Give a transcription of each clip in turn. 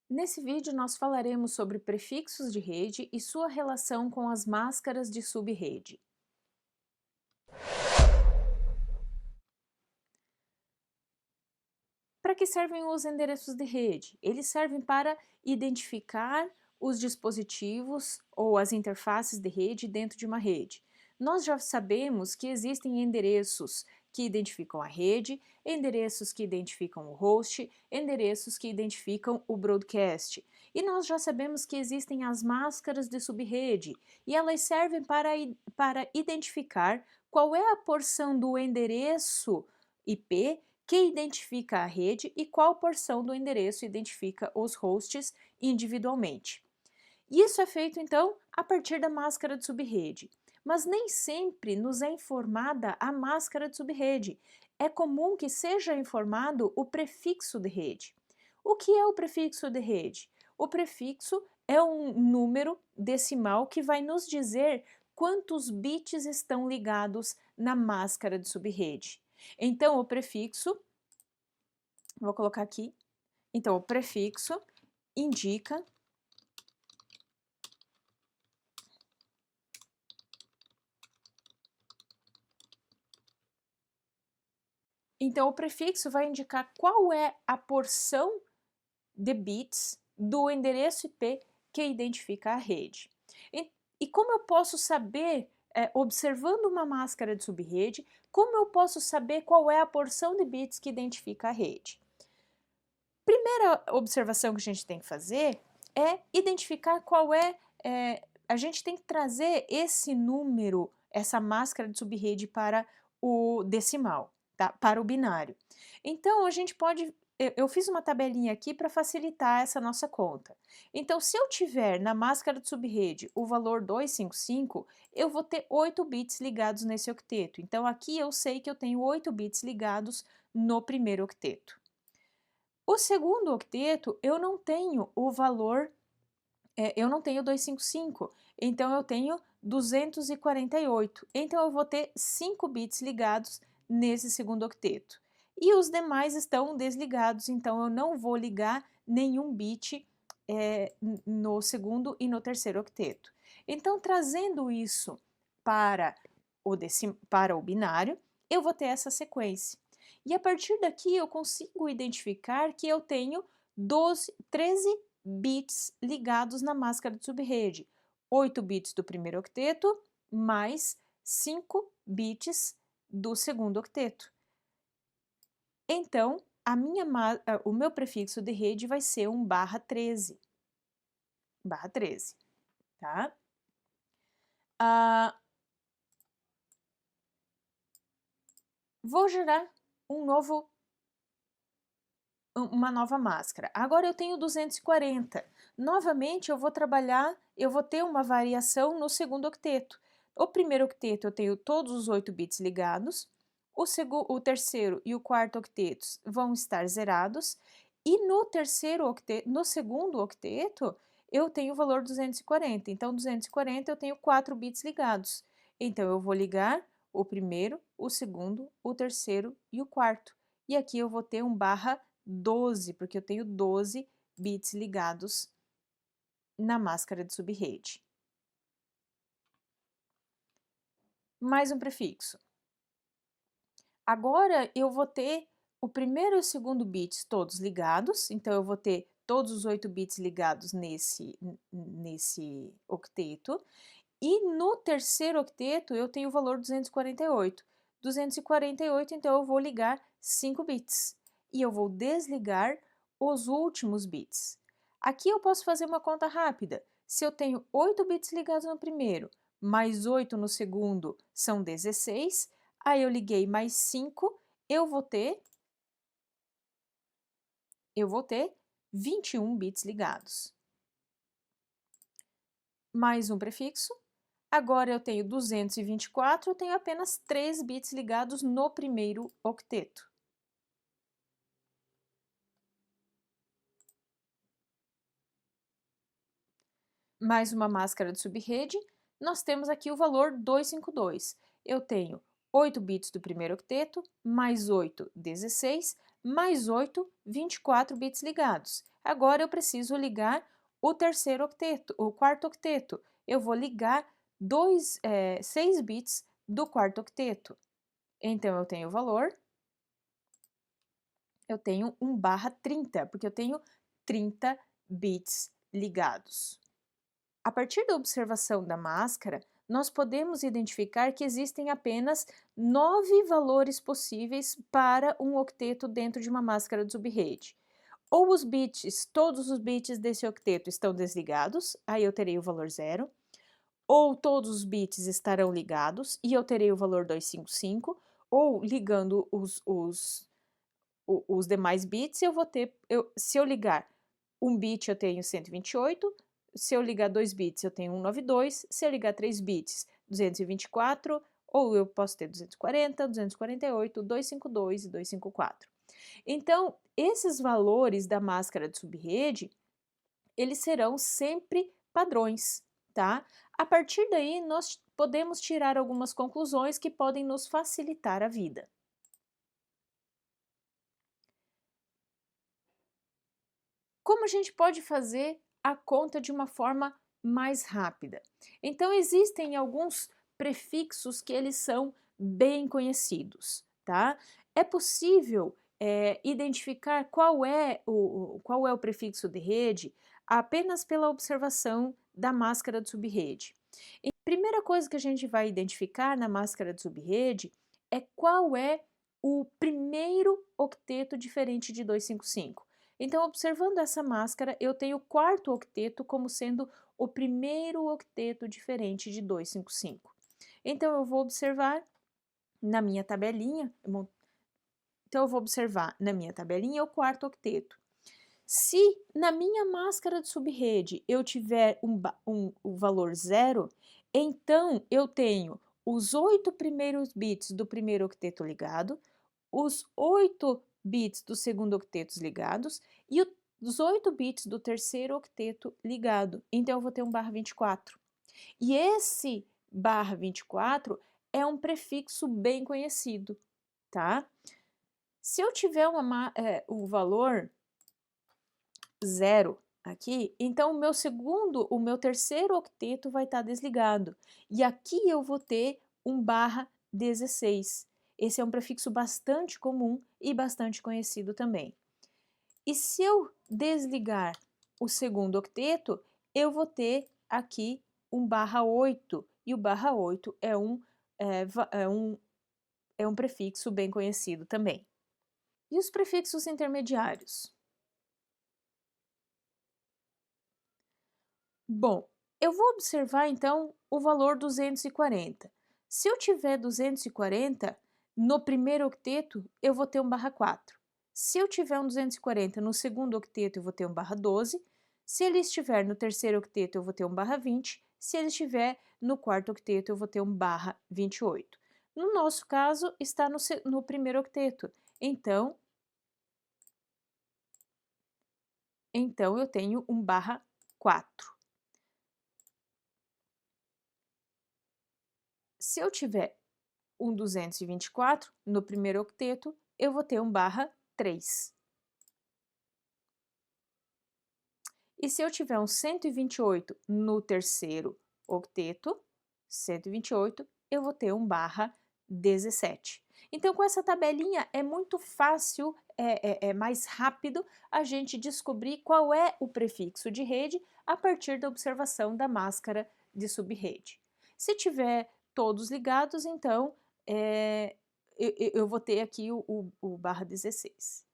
Nesse vídeo, nós falaremos sobre prefixos de rede e sua relação com as máscaras de subrede. Para que servem os endereços de rede? Eles servem para identificar os dispositivos ou as interfaces de rede dentro de uma rede. Nós já sabemos que existem endereços que identificam a rede, endereços que identificam o host, endereços que identificam o broadcast. E nós já sabemos que existem as máscaras de subrede, e elas servem para identificar qual é a porção do endereço IP que identifica a rede e qual porção do endereço identifica os hosts individualmente. Isso é feito, então, a partir da máscara de subrede. Mas nem sempre nos é informada a máscara de subrede. É comum que seja informado o prefixo de rede. O que é o prefixo de rede? O prefixo é um número decimal que vai nos dizer quantos bits estão ligados na máscara de subrede. Então, o prefixo, vou colocar aqui, então o prefixo indica Então, o prefixo vai indicar qual é a porção de bits do endereço IP que identifica a rede. E como eu posso saber, observando uma máscara de subrede, como eu posso saber qual é a porção de bits que identifica a rede? Primeira observação que a gente tem que fazer é identificar qual a gente tem que trazer esse número, essa máscara de subrede para o decimal, tá? Para o binário. Então, a gente pode, eu fiz uma tabelinha aqui para facilitar essa nossa conta. Então, se eu tiver na máscara de subrede o valor 255, eu vou ter 8 bits ligados nesse octeto. Então, aqui eu sei que eu tenho 8 bits ligados no primeiro octeto. O segundo octeto, eu não tenho o valor, eu não tenho 255, então eu tenho 248. Então eu vou ter 5 bits ligados nesse segundo octeto. E os demais estão desligados, então eu não vou ligar nenhum bit no segundo e no terceiro octeto. Então, trazendo isso para para o binário, eu vou ter essa sequência. E a partir daqui eu consigo identificar que eu tenho 13 bits ligados na máscara de subrede. 8 bits do primeiro octeto, mais 5 bits do segundo octeto. Então, o meu prefixo de rede vai ser um /13. /13, tá? Vou gerar uma nova máscara. Agora eu tenho 240. Novamente eu vou trabalhar, eu vou ter uma variação no segundo octeto. O primeiro octeto eu tenho todos os 8 bits ligados, o terceiro e o quarto octetos vão estar zerados, e no segundo octeto, eu tenho o valor 240. Então, 240 eu tenho 4 bits ligados. Então, eu vou ligar o primeiro, o segundo, o terceiro e o quarto. E aqui eu vou ter um /12, porque eu tenho 12 bits ligados na máscara de subrede. Mais um prefixo. Agora eu vou ter o primeiro e o segundo bits todos ligados, então eu vou ter todos os 8 bits ligados nesse octeto, e no terceiro octeto eu tenho o valor 248. 248, então eu vou ligar 5 bits, e eu vou desligar os últimos bits. Aqui eu posso fazer uma conta rápida. Se eu tenho 8 bits ligados no primeiro, mais 8 no segundo, são 16, aí eu liguei mais 5, eu vou ter 21 bits ligados. Mais um prefixo. Agora eu tenho 224, eu tenho apenas 3 bits ligados no primeiro octeto. Mais uma máscara de subrede, nós temos aqui o valor 252. Eu tenho 8 bits do primeiro octeto, mais 8, 16, mais 8, 24 bits ligados. Agora eu preciso ligar o terceiro octeto, o quarto octeto. Eu vou ligar 6 bits do quarto octeto. Então, eu tenho o valor, eu tenho 1/30, porque eu tenho 30 bits ligados. A partir da observação da máscara, nós podemos identificar que existem apenas 9 valores possíveis para um octeto dentro de uma máscara de subrede. Ou todos os bits desse octeto estão desligados, aí eu terei o valor 0. Ou todos os bits estarão ligados e eu terei o valor 255, ou ligando os demais bits, se eu ligar um bit eu tenho 128, se eu ligar 2 bits eu tenho 192, se eu ligar 3 bits 224, ou eu posso ter 240, 248, 252 e 254. Então, esses valores da máscara de subrede, eles serão sempre padrões, tá? A partir daí, nós podemos tirar algumas conclusões que podem nos facilitar a vida. Como a gente pode fazer a conta de uma forma mais rápida? Então, existem alguns prefixos que eles são bem conhecidos, tá? É possível identificar qual é o prefixo de rede apenas pela observação da máscara de subrede. E a primeira coisa que a gente vai identificar na máscara de subrede é qual é o primeiro octeto diferente de 255. Então, observando essa máscara, eu tenho o quarto octeto como sendo o primeiro octeto diferente de 255. Então, eu vou observar na minha tabelinha, o quarto octeto. Se na minha máscara de subrede eu tiver o valor 0, então eu tenho os 8 primeiros bits do primeiro octeto ligado, os 8 bits do segundo octeto ligados e os 8 bits do terceiro octeto ligado. Então, eu vou ter um /24. E esse /24 é um prefixo bem conhecido, tá? Se eu tiver o valor 0 aqui, então o meu terceiro octeto vai estar desligado. E aqui eu vou ter um /16. Esse é um prefixo bastante comum e bastante conhecido também. E se eu desligar o segundo octeto, eu vou ter aqui um /8. E o /8 é um prefixo bem conhecido também. E os prefixos intermediários? Bom, eu vou observar então o valor 240. Se eu tiver 240 no primeiro octeto, eu vou ter um /4. Se eu tiver um 240 no segundo octeto, eu vou ter um /12. Se ele estiver no terceiro octeto, eu vou ter um /20. Se ele estiver no quarto octeto, eu vou ter um /28. No nosso caso, está no primeiro octeto. Então eu tenho um /4. Se eu tiver um 224 no primeiro octeto, eu vou ter um /3. E se eu tiver um 128 no terceiro octeto, 128, eu vou ter um /17. Então, com essa tabelinha é muito fácil, é mais rápido a gente descobrir qual é o prefixo de rede a partir da observação da máscara de subrede. Se tiver todos ligados, então eu vou ter aqui o /16.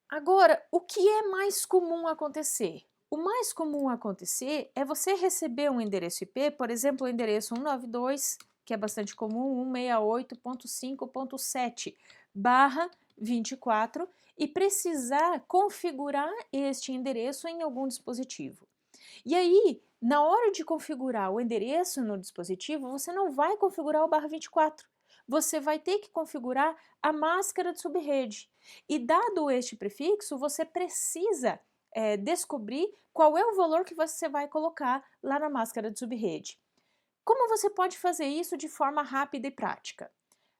Agora, o que é mais comum acontecer? O mais comum acontecer é você receber um endereço IP, por exemplo, o endereço 192, que é bastante comum, 168.5.7/24, e precisar configurar este endereço em algum dispositivo. E aí, na hora de configurar o endereço no dispositivo, você não vai configurar o /24. Você vai ter que configurar a máscara de subrede. E dado este prefixo, você precisa descobrir qual é o valor que você vai colocar lá na máscara de subrede. Como você pode fazer isso de forma rápida e prática?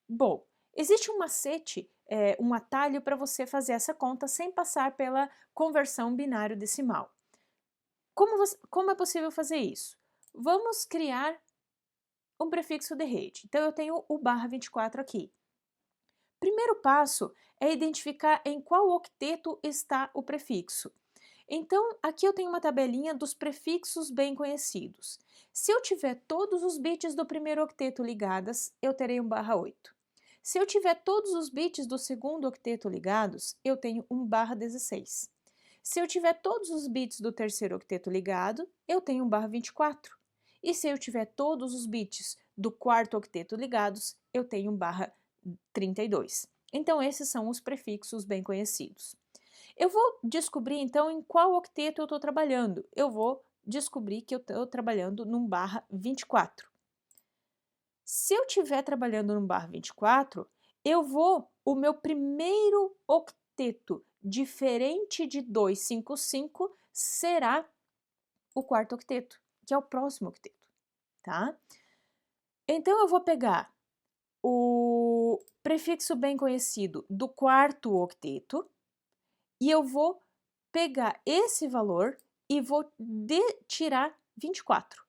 Bom, Existe um macete, um atalho para você fazer essa conta sem passar pela conversão binário decimal. Como é possível fazer isso? Vamos criar um prefixo de rede. Então, eu tenho o barra 24 aqui. Primeiro passo é identificar em qual octeto está o prefixo. Então, aqui eu tenho uma tabelinha dos prefixos bem conhecidos. Se eu tiver todos os bits do primeiro octeto ligadas, eu terei um barra 8. Se eu tiver todos os bits do segundo octeto ligados, eu tenho um barra 16. Se eu tiver todos os bits do terceiro octeto ligado, eu tenho um barra 24. E se eu tiver todos os bits do quarto octeto ligados, eu tenho um barra 32. Então, esses são os prefixos bem conhecidos. Eu vou descobrir, então, em qual octeto eu estou trabalhando. Eu vou descobrir que eu estou trabalhando num barra 24. Se eu estiver trabalhando num barra 24, o meu primeiro octeto diferente de 255 será o quarto octeto, que é o próximo octeto, tá? Então, eu vou pegar o prefixo bem conhecido do quarto octeto e eu vou pegar esse valor e vou tirar 24.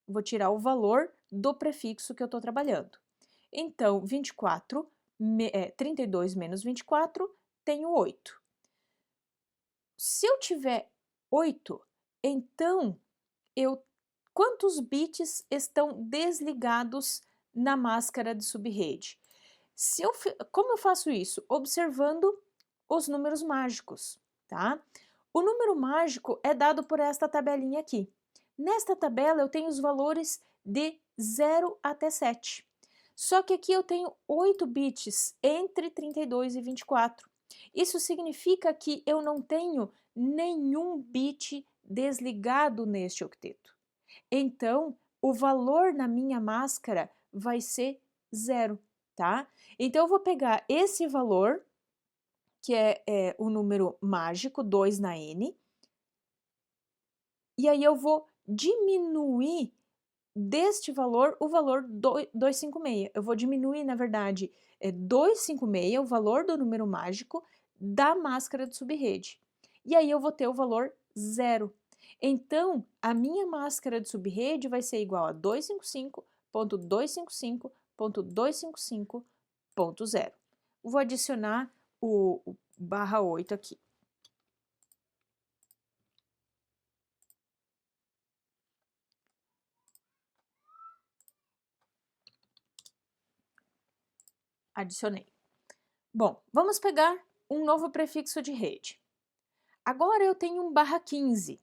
Vou tirar o valor do prefixo que eu estou trabalhando. Então, 32 menos 24, tenho 8. Se eu tiver 8, então, quantos bits estão desligados na máscara de subrede? Como eu faço isso? Observando os números mágicos, tá? O número mágico é dado por esta tabelinha aqui. Nesta tabela eu tenho os valores de 0 até 7. Só que aqui eu tenho 8 bits entre 32 e 24. Isso significa que eu não tenho nenhum bit desligado neste octeto. Então, o valor na minha máscara vai ser 0, tá? Então, eu vou pegar esse valor, que é o número mágico, 2 na N, e aí eu vou diminuir deste valor o valor 256. Eu vou diminuir, na verdade, 256, o valor do número mágico da máscara de subrede. E aí eu vou ter o valor 0. Então, a minha máscara de subrede vai ser igual a 255.255.255.0. Vou adicionar o barra 8 aqui. Adicionei. Bom, vamos pegar um novo prefixo de rede. Agora eu tenho um barra 15.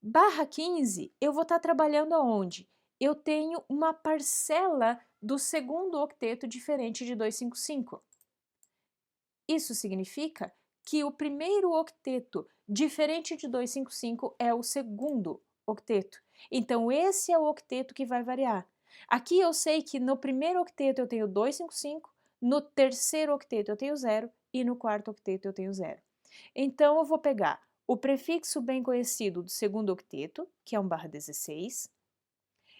Barra 15, eu vou estar trabalhando aonde? Eu tenho uma parcela do segundo octeto diferente de 255. Isso significa que o primeiro octeto diferente de 255 é o segundo octeto. Então, esse é o octeto que vai variar. Aqui eu sei que no primeiro octeto eu tenho 255, no terceiro octeto eu tenho 0 e no quarto octeto eu tenho 0. Então, eu vou pegar o prefixo bem conhecido do segundo octeto, que é um barra 16.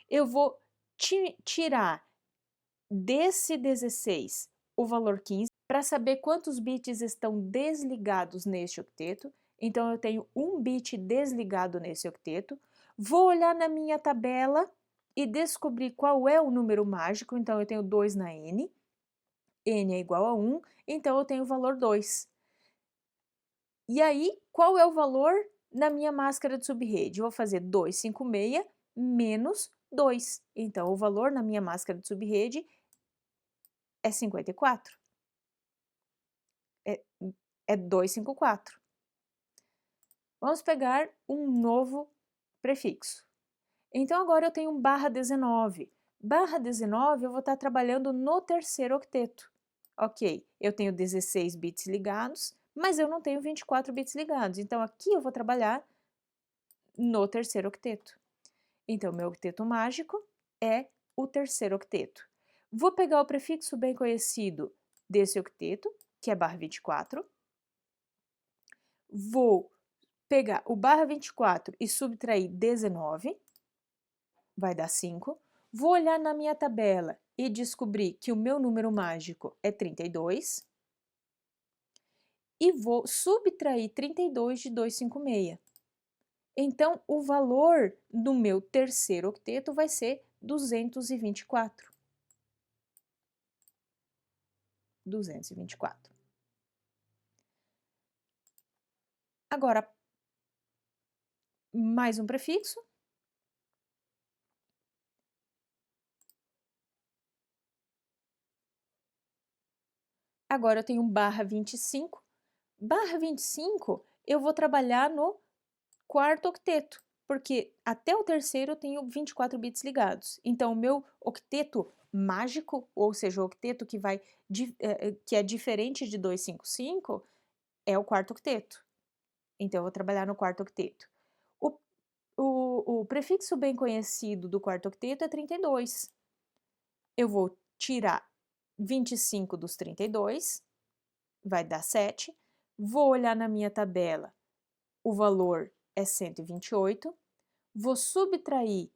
Eu vou tirar desse 16 o valor 15 para saber quantos bits estão desligados neste octeto. Então, eu tenho um bit desligado nesse octeto. Vou olhar na minha tabela e descobrir qual é o número mágico. Então, eu tenho 2 na N. N é igual a 1, então eu tenho o valor 2. E aí, qual é o valor na minha máscara de subrede? Eu vou fazer 256 menos 2. Então, o valor na minha máscara de subrede é 54. É 254. Vamos pegar um novo prefixo. Então, agora eu tenho um barra 19. Barra 19 eu vou estar trabalhando no terceiro octeto. Ok, eu tenho 16 bits ligados, mas eu não tenho 24 bits ligados. Então, aqui eu vou trabalhar no terceiro octeto. Então, meu octeto mágico é o terceiro octeto. Vou pegar o prefixo bem conhecido desse octeto, que é barra 24. Vou pegar o barra 24 e subtrair 19, vai dar 5. Vou olhar na minha tabela e descobrir que o meu número mágico é 32 e vou subtrair 32 de 256. Então, o valor do meu terceiro octeto vai ser 224. 224. Agora, mais um prefixo. Agora eu tenho barra 25. Barra 25 eu vou trabalhar no quarto octeto, porque até o terceiro eu tenho 24 bits ligados. Então, o meu octeto mágico, ou seja, o octeto que é diferente de 255, é o quarto octeto. Então, eu vou trabalhar no quarto octeto. O prefixo bem conhecido do quarto octeto é 32. Eu vou tirar 25 dos 32, vai dar 7. Vou olhar na minha tabela, o valor é 128. Vou subtrair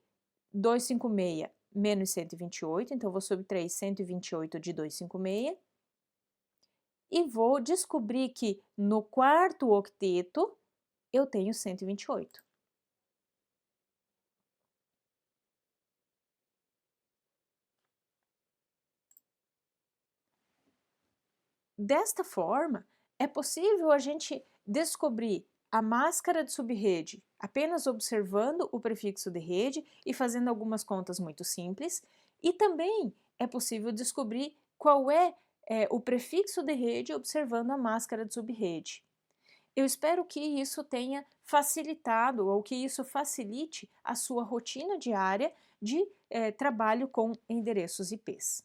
256 menos 128, então vou subtrair 128 de 256. E vou descobrir que no quarto octeto eu tenho 128. Desta forma, é possível a gente descobrir a máscara de subrede apenas observando o prefixo de rede e fazendo algumas contas muito simples, e também é possível descobrir qual é, o prefixo de rede observando a máscara de subrede. Eu espero que isso tenha facilitado ou que isso facilite a sua rotina diária de trabalho com endereços IPs.